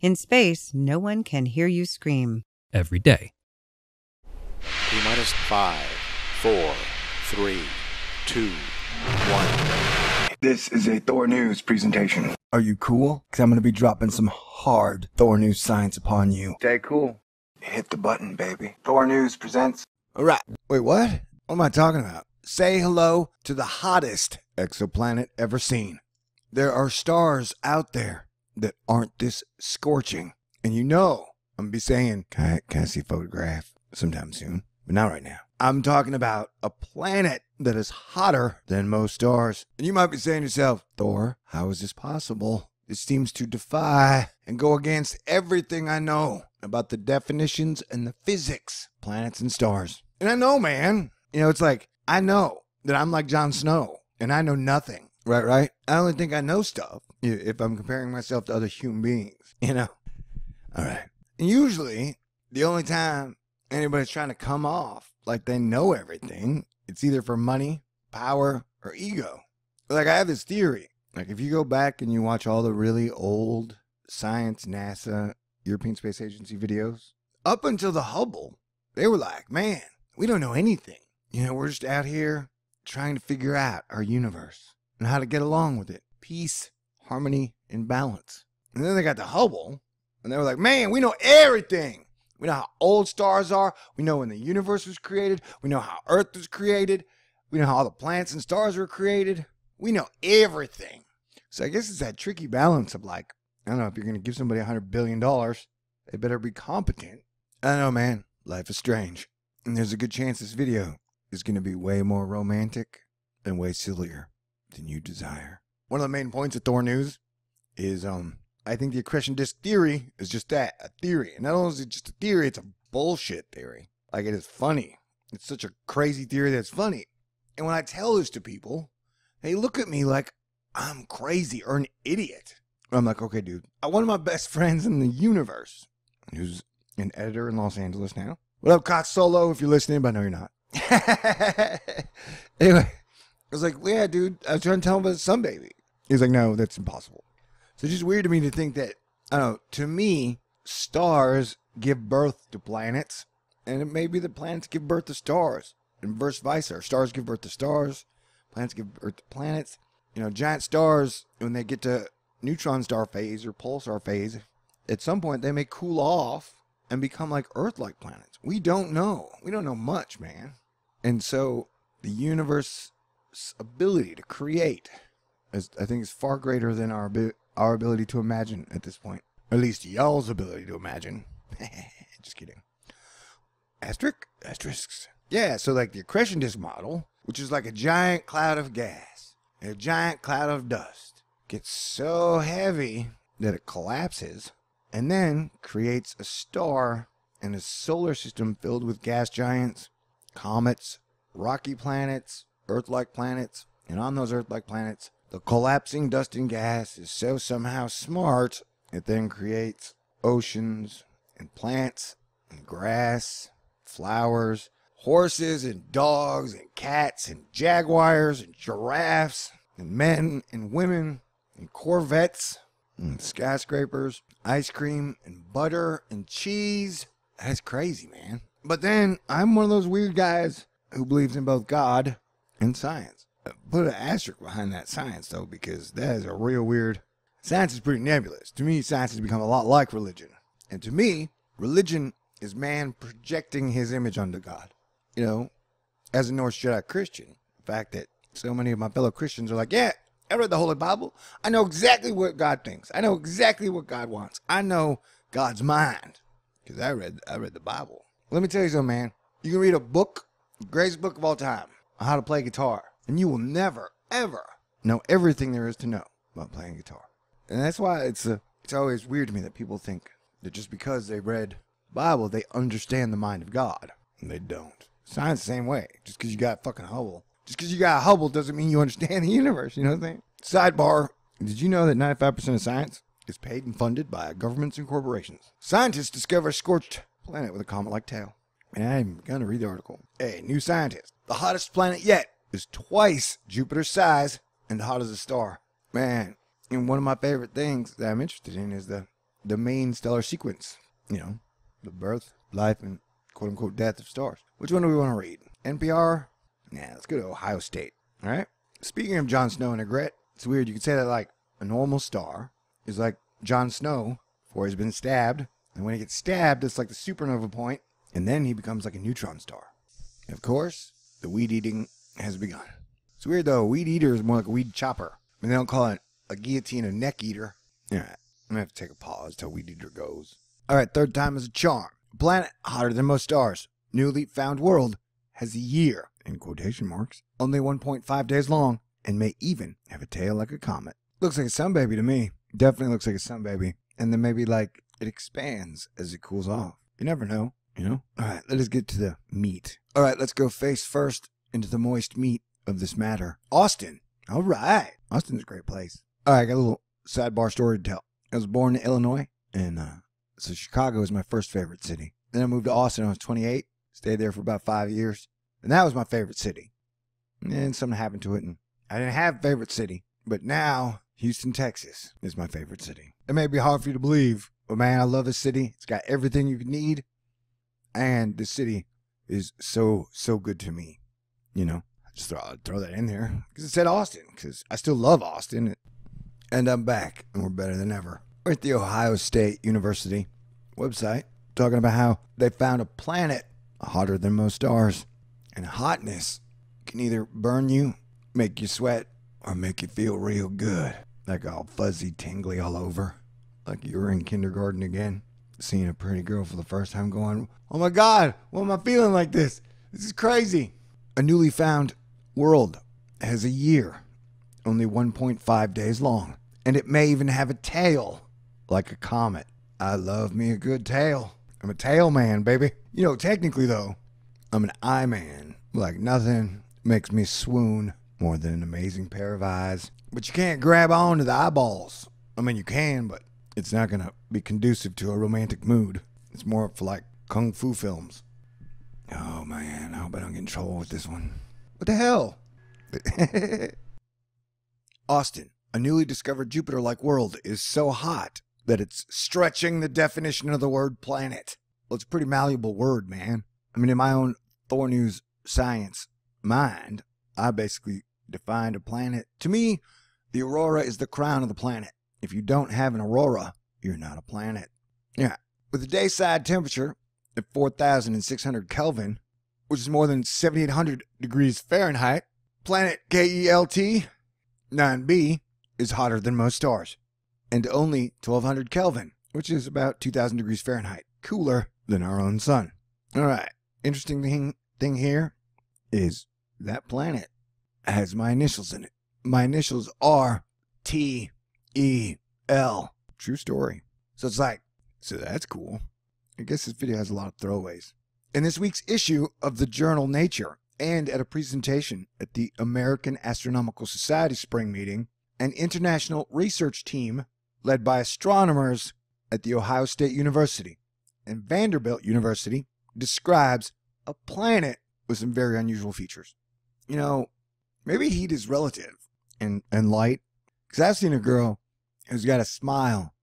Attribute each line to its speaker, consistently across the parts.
Speaker 1: In space, no one can hear you scream.
Speaker 2: Every day.
Speaker 3: T-minus 5, 4, 3, 2, 1.
Speaker 4: This is a Thor News presentation. Are you cool? Because I'm going to be dropping some hard Thor News science upon you. Stay cool. Hit the button, baby. Thor News presents... Alright. Wait, what? What am I talking about? Say hello to the hottest exoplanet ever seen. There are stars out there that aren't this scorching. And you know, I'm going to be saying, can I see a photograph sometime soon? But not right now. I'm talking about a planet that is hotter than most stars. And you might be saying to yourself, Thor, how is this possible? This seems to defy and go against everything I know about the definitions and the physics of planets and stars. And I know, man. You know, it's like, I know that I'm like Jon Snow, and I know nothing. Right? I only think I know stuff if I'm comparing myself to other human beings, you know? All right. And usually, the only time anybody's trying to come off like they know everything, it's either for money, power, or ego. Like, I have this theory. Like, if you go back and you watch all the really old science, NASA, European Space Agency videos, up until the Hubble, they were like, man, we don't know anything. You know, we're just out here trying to figure out our universe and how to get along with it. Peace, harmony, and balance. And then they got the Hubble, and they were like, man, we know everything. We know how old stars are. We know when the universe was created. We know how Earth was created. We know how all the planets and stars were created. We know everything. So I guess it's that tricky balance of like, I don't know, if you're going to give somebody $100 billion, they better be competent. I don't know, man. Life is strange. And there's a good chance this video is going to be way more romantic and way sillier than you desire. One of the main points of Thor News is, I think the accretion disk theory is just that, a theory. And not only is it just a theory, it's a bullshit theory. Like, it is funny. It's such a crazy theory that's funny. And when I tell this to people, they look at me like I'm crazy or an idiot. I'm like, okay, dude. One of my best friends in the universe, who's an editor in Los Angeles now. What up, Cox Solo, if you're listening, but I know you're not. Anyway, I was like, yeah, dude, I was trying to tell him about Sunbaby. He's like, no, that's impossible. So it's just weird to me to think that, I don't know, to me, stars give birth to planets, and it may be the planets give birth to stars, and vice versa. Stars give birth to stars, planets give birth to planets. You know, giant stars, when they get to neutron star phase or pulsar phase, at some point they may cool off and become like Earth-like planets. We don't know. We don't know much, man. And so the universe's ability to create, I think, is far greater than our ability to imagine at this point. Or at least y'all's ability to imagine. Just kidding. Asterisks. Yeah, so like the accretion disk model, which is like a giant cloud of gas, a giant cloud of dust, gets so heavy that it collapses and then creates a star in a solar system filled with gas giants, comets, rocky planets, Earth-like planets, and on those Earth-like planets, the collapsing dust and gas is so somehow smart, it then creates oceans and plants and grass, flowers, horses and dogs and cats and jaguars and giraffes and men and women and Corvettes and skyscrapers, ice cream and butter and cheese. That's crazy, man. But then I'm one of those weird guys who believes in both God and science. Put an asterisk behind that science, though, because that is a real weird... Science is pretty nebulous. To me, science has become a lot like religion. And to me, religion is man projecting his image onto God. You know, as a North Jedi Christian, the fact that so many of my fellow Christians are like, yeah, I read the Holy Bible. I know exactly what God thinks. I know exactly what God wants. I know God's mind. Because I read the Bible. Let me tell you something, man. You can read a book, the greatest book of all time, on how to play guitar. And you will never, ever know everything there is to know about playing guitar. And that's why it's always weird to me that people think that just because they read the Bible, they understand the mind of God. And they don't. Science the same way. Just because you got fucking Hubble. Just because you got a Hubble doesn't mean you understand the universe. You know what I'm saying? Sidebar. Did you know that 95% of science is paid and funded by governments and corporations? Scientists discover a scorched planet with a comet-like tail. And I'm going to read the article. Hey, new scientist. The hottest planet yet is twice Jupiter's size and hot as a star. Man, and one of my favorite things that I'm interested in is the the main stellar sequence. You know, the birth, life, and quote-unquote death of stars. Which one do we want to read? NPR? Nah, let's go to Ohio State. All right? Speaking of Jon Snow and Ygritte, it's weird. You could say that like a normal star is like Jon Snow before he's been stabbed. And when he gets stabbed, it's like the supernova point. And then he becomes like a neutron star. And of course, the weed eating has begun. It's weird though. Weed eater is more like a weed chopper. I mean, they don't call it a guillotine a neck eater. All right. I'm going to have to take a pause till weed eater goes. All right. Third time is a charm. A planet hotter than most stars. Newly found world has a year, in quotation marks, only 1.5 days long, and may even have a tail like a comet. Looks like a Sunbaby to me. Definitely looks like a Sunbaby. And then maybe like it expands as it cools off. You never know, you know? All right, let us get to the meat. All right, let's go face first into the moist meat of this matter. Austin. All right. Austin's a great place. All right, I got a little sidebar story to tell. I was born in Illinois, and so Chicago was my first favorite city. Then I moved to Austin when I was 28. Stayed there for about 5 years. And that was my favorite city. And then something happened to it, and I didn't have a favorite city. But now, Houston, Texas is my favorite city. It may be hard for you to believe, but man, I love this city. It's got everything you could need. And this city is so good to me. You know, I just throw that in there. Because it said Austin, because I still love Austin. And I'm back, and we're better than ever. We're at the Ohio State University website, talking about how they found a planet hotter than most stars. And hotness can either burn you, make you sweat, or make you feel real good. Like all fuzzy, tingly all over. Like you were in kindergarten again, seeing a pretty girl for the first time going, oh my God, why am I feeling like this? This is crazy. A newly found world has a year, only 1.5 days long. And it may even have a tail, like a comet. I love me a good tail. I'm a tail man, baby. You know, technically though, I'm an eye man. Like nothing makes me swoon more than an amazing pair of eyes. But you can't grab on to the eyeballs. I mean, you can, but it's not going to be conducive to a romantic mood. It's more for like kung fu films. Oh man, I hope I don't get in trouble with this one. What the hell? Austin, a newly discovered Jupiter-like world, is so hot that it's stretching the definition of the word planet. Well, it's a pretty malleable word, man. I mean, in my own Thor News science mind, I basically defined a planet. To me, the aurora is the crown of the planet. If you don't have an aurora, you're not a planet. Yeah. With a dayside temperature at 4,600 Kelvin, which is more than 7,800 degrees Fahrenheit, planet KELT-9b is hotter than most stars. And only 1,200 Kelvin, which is about 2,000 degrees Fahrenheit, cooler than our own sun. All right. Interesting thing here is that planet has my initials in it. My initials are TEL. True story. So it's like, so that's cool. I guess this video has a lot of throwaways. In this week's issue of the journal Nature, and at a presentation at the American Astronomical Society spring meeting, an international research team led by astronomers at the Ohio State University and Vanderbilt University describes a planet with some very unusual features. You know, maybe heat is relative and light. Because I've seen a girl who's got a smile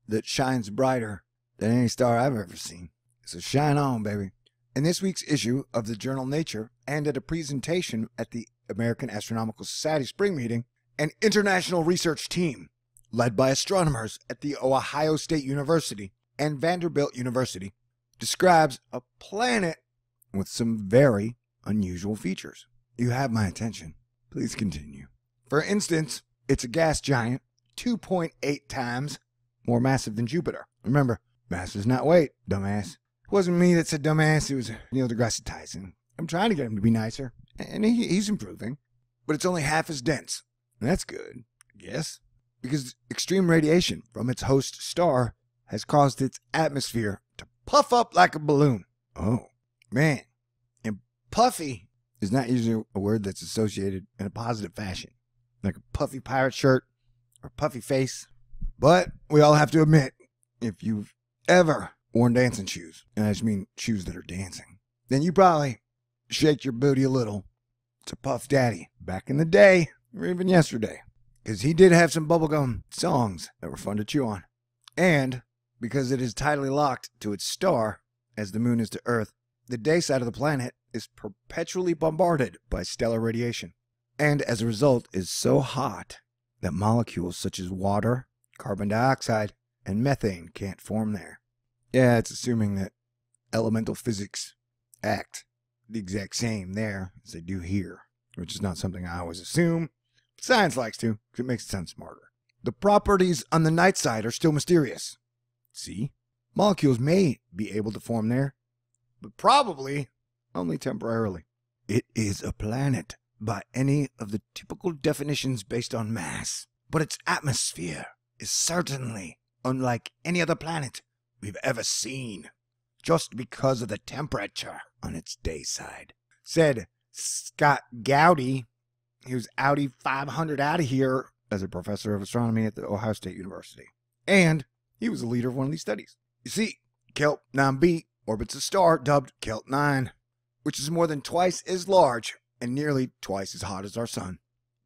Speaker 4: that shines brighter than any star I've ever seen. So shine on, baby. In this week's issue of the journal Nature, and at a presentation at the American Astronomical Society spring meeting, an international research team led by astronomers at the Ohio State University and Vanderbilt University describes a planet with some very unusual features. You have my attention. Please continue. For instance, it's a gas giant 2.8 times more massive than Jupiter. Remember, mass is not weight, dumbass. It wasn't me that said dumbass, it was Neil deGrasse Tyson. I'm trying to get him to be nicer, and he's improving. But it's only half as dense. And that's good, I guess, because extreme radiation from its host star has caused its atmosphere to puff up like a balloon. Oh, man. And puffy is not usually a word that's associated in a positive fashion, like a puffy pirate shirt or puffy face. But we all have to admit, if you've ever worn dancing shoes, and I just mean shoes that are dancing, then you probably shake your booty a little to Puff Daddy back in the day, or even yesterday, because he did have some bubblegum songs that were fun to chew on. And Because it is tidally locked to its star, as the moon is to Earth, the day side of the planet is perpetually bombarded by stellar radiation, and as a result is so hot that molecules such as water, carbon dioxide, and methane can't form there. Yeah, it's assuming that elemental physics act the exact same there as they do here, which is not something I always assume. Science likes to, because it makes it sound smarter. The properties on the night side are still mysterious. See? Molecules may be able to form there, but probably only temporarily. It is a planet by any of the typical definitions based on mass, but its atmosphere is certainly unlike any other planet we've ever seen, just because of the temperature on its day side, said Scott Gowdy. He was Audi 500 out of here as a professor of astronomy at the Ohio State University. And he was the leader of one of these studies. You see, KELT-9b orbits a star dubbed KELT-9, which is more than twice as large and nearly twice as hot as our sun.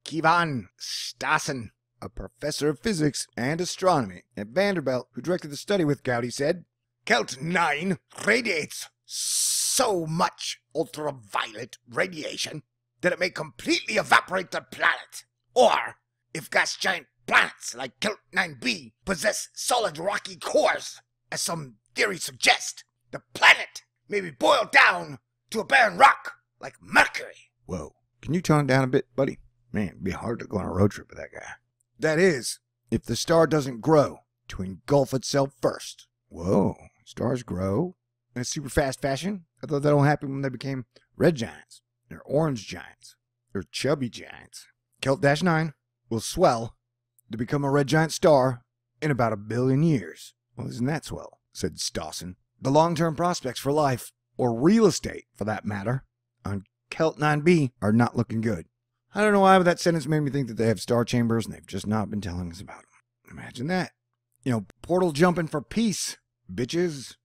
Speaker 4: Kelvin Stassen, a professor of physics and astronomy at Vanderbilt who directed the study with Gowdy, said, KELT-9 radiates so much ultraviolet radiation that it may completely evaporate the planet. Or, if gas giant planets like KELT-9b possess solid rocky cores, as some theories suggest, the planet may be boiled down to a barren rock like Mercury. Whoa. Can you tone it down a bit, buddy? Man, it'd be hard to go on a road trip with that guy. That is, if the star doesn't grow to engulf itself first. Whoa. Stars grow in a super fast fashion? I thought that only happened when they became red giants, or orange giants, or chubby giants. KELT-9 will swell to become a red giant star in about 1 billion years. Well, isn't that swell? Said Stassen. The long-term prospects for life, or real estate for that matter, on KELT-9b are not looking good. I don't know why, but that sentence made me think that they have star chambers and they've just not been telling us about them. Imagine that. Portal jumping for peace, bitches.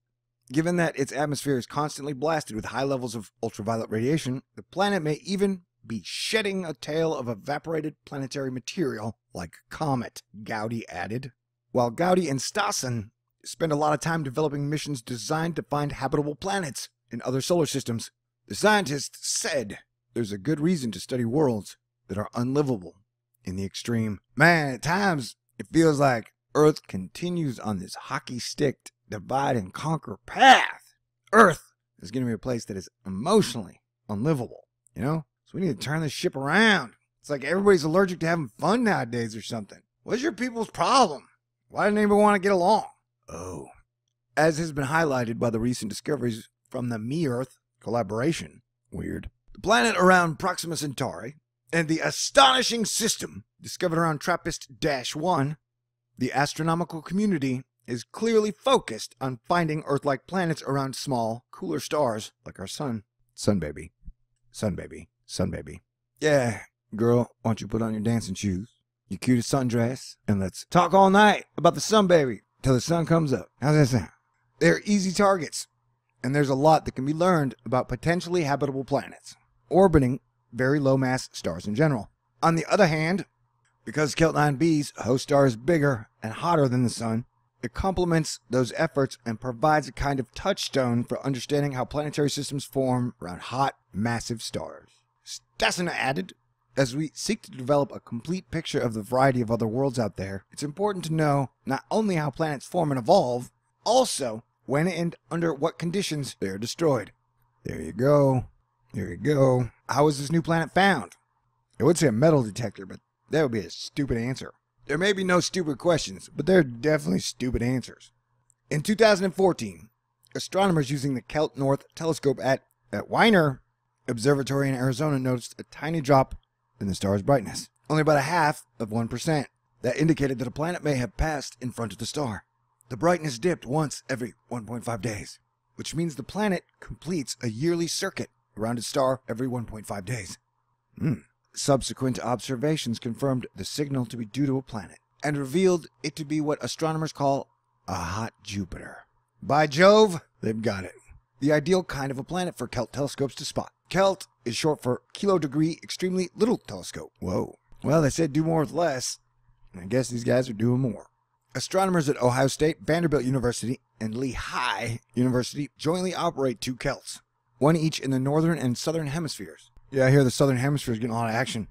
Speaker 4: Given that its atmosphere is constantly blasted with high levels of ultraviolet radiation, the planet may even be shedding a tail of evaporated planetary material like Comet, Gowdy added. While Gowdy and Stassen spend a lot of time developing missions designed to find habitable planets in other solar systems, the scientists said there's a good reason to study worlds that are unlivable in the extreme. Man, at times it feels like Earth continues on this hockey stick divide and conquer path. Earth is going to be a place that is emotionally unlivable, So we need to turn this ship around. It's like everybody's allergic to having fun nowadays or something. What's your people's problem? Why doesn't anybody want to get along? Oh. As has been highlighted by the recent discoveries from the Me-Earth collaboration, weird, the planet around Proxima Centauri, and the astonishing system discovered around TRAPPIST-1, the astronomical community is clearly focused on finding Earth-like planets around small, cooler stars like our sun. Sunbaby. Sunbaby. Sunbaby. Yeah, girl, why don't you put on your dancing shoes, your cutest sundress, and let's talk all night about the Sunbaby till the sun comes up. How's that sound? They're easy targets, and there's a lot that can be learned about potentially habitable planets, orbiting very low-mass stars in general. On the other hand, because KELT-9b's host star is bigger and hotter than the sun, it complements those efforts and provides a kind of touchstone for understanding how planetary systems form around hot, massive stars. Stassen added, as we seek to develop a complete picture of the variety of other worlds out there, it's important to know not only how planets form and evolve, also when and under what conditions they are destroyed. There you go. There you go. How was this new planet found? I would say a metal detector, but that would be a stupid answer. There may be no stupid questions, but there are definitely stupid answers. In 2014, astronomers using the KELT North telescope at Weiner Observatory in Arizona noticed a tiny drop in the star's brightness, only about 0.5%, that indicated that a planet may have passed in front of the star. The brightness dipped once every 1.5 days, which means the planet completes a yearly circuit around its star every 1.5 days. Subsequent observations confirmed the signal to be due to a planet, and revealed it to be what astronomers call a hot Jupiter. By Jove, they've got it. The ideal kind of a planet for KELT telescopes to spot. KELT is short for Kilo Degree Extremely Little Telescope. Whoa. Well, they said do more with less, and I guess these guys are doing more. Astronomers at Ohio State, Vanderbilt University, and Lehigh University jointly operate 2 KELTs, one each in the northern and southern hemispheres. Yeah, I hear the southern hemisphere is getting a lot of action.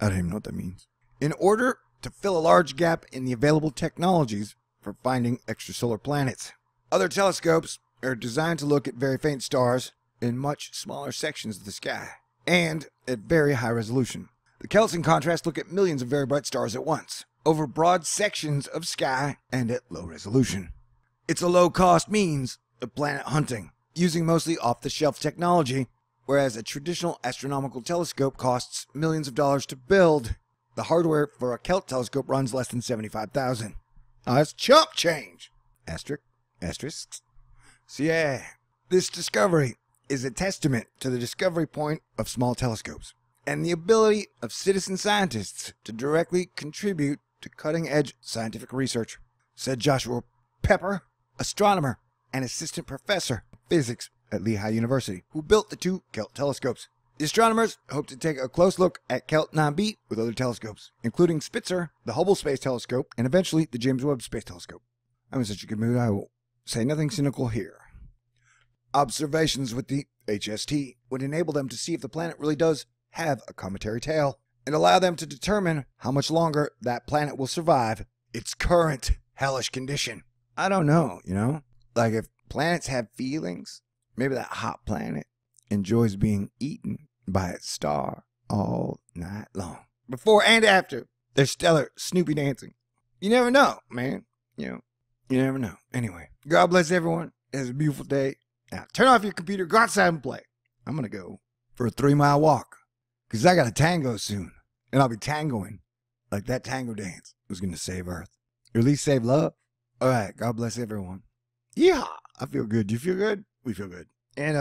Speaker 4: I don't even know what that means. In order to fill a large gap in the available technologies for finding extrasolar planets. Other telescopes are designed to look at very faint stars in much smaller sections of the sky, and at very high resolution. The KELTs, in contrast, look at millions of very bright stars at once, over broad sections of sky and at low resolution. It's a low-cost means of planet hunting, using mostly off-the-shelf technology, whereas a traditional astronomical telescope costs millions of dollars to build. The hardware for a KELT telescope runs less than $75,000. Now that's chump change! Asterisks. So yeah, this discovery is a testament to the discovery point of small telescopes and the ability of citizen scientists to directly contribute to cutting-edge scientific research, said Joshua Pepper, astronomer and assistant professor of physics at Lehigh University, who built the 2 KELT telescopes. The astronomers hope to take a close look at KELT-9b with other telescopes, including Spitzer, the Hubble Space Telescope, and eventually the James Webb Space Telescope. I'm in such a good mood, I will say nothing cynical here. Observations with the HST would enable them to see if the planet really does have a cometary tail, and allow them to determine how much longer that planet will survive its current hellish condition. I don't know, like if planets have feelings, maybe that hot planet enjoys being eaten by its star all night long, before and after their stellar Snoopy dancing. You never know, man. You never know. Anyway, God bless everyone. It's a beautiful day. Now, turn off your computer, go outside and play. I'm going to go for a 3-mile walk, because I got a tango soon, and I'll be tangoing like that tango dance was going to save Earth. Or at least save love. All right, God bless everyone. Yeah, I feel good. Do you feel good? We feel good. And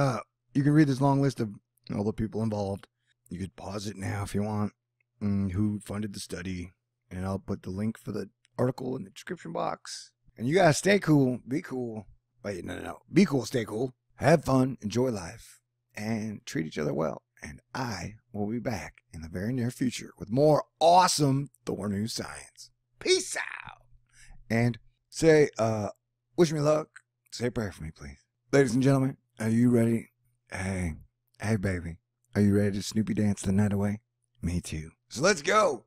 Speaker 4: you can read this long list of all the people involved. You could pause it now if you want. Who funded the study. And I'll put the link for the article in the description box. And you gotta stay cool. Be cool. Wait, no. Be cool, stay cool. Have fun, enjoy life, and treat each other well. And I will be back in the very near future with more awesome Thor News Science. Peace out. And say, wish me luck. Say a prayer for me, please. Ladies and gentlemen, are you ready? Hey, baby. Are you ready to Snoopy dance the night away? Me too. So let's go.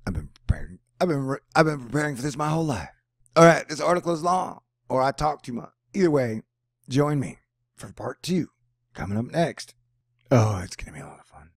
Speaker 4: I've been preparing for this my whole life. All right, this article is long, or I talk too much. Either way, join me for part 2 coming up next. Oh, it's gonna be a lot of fun.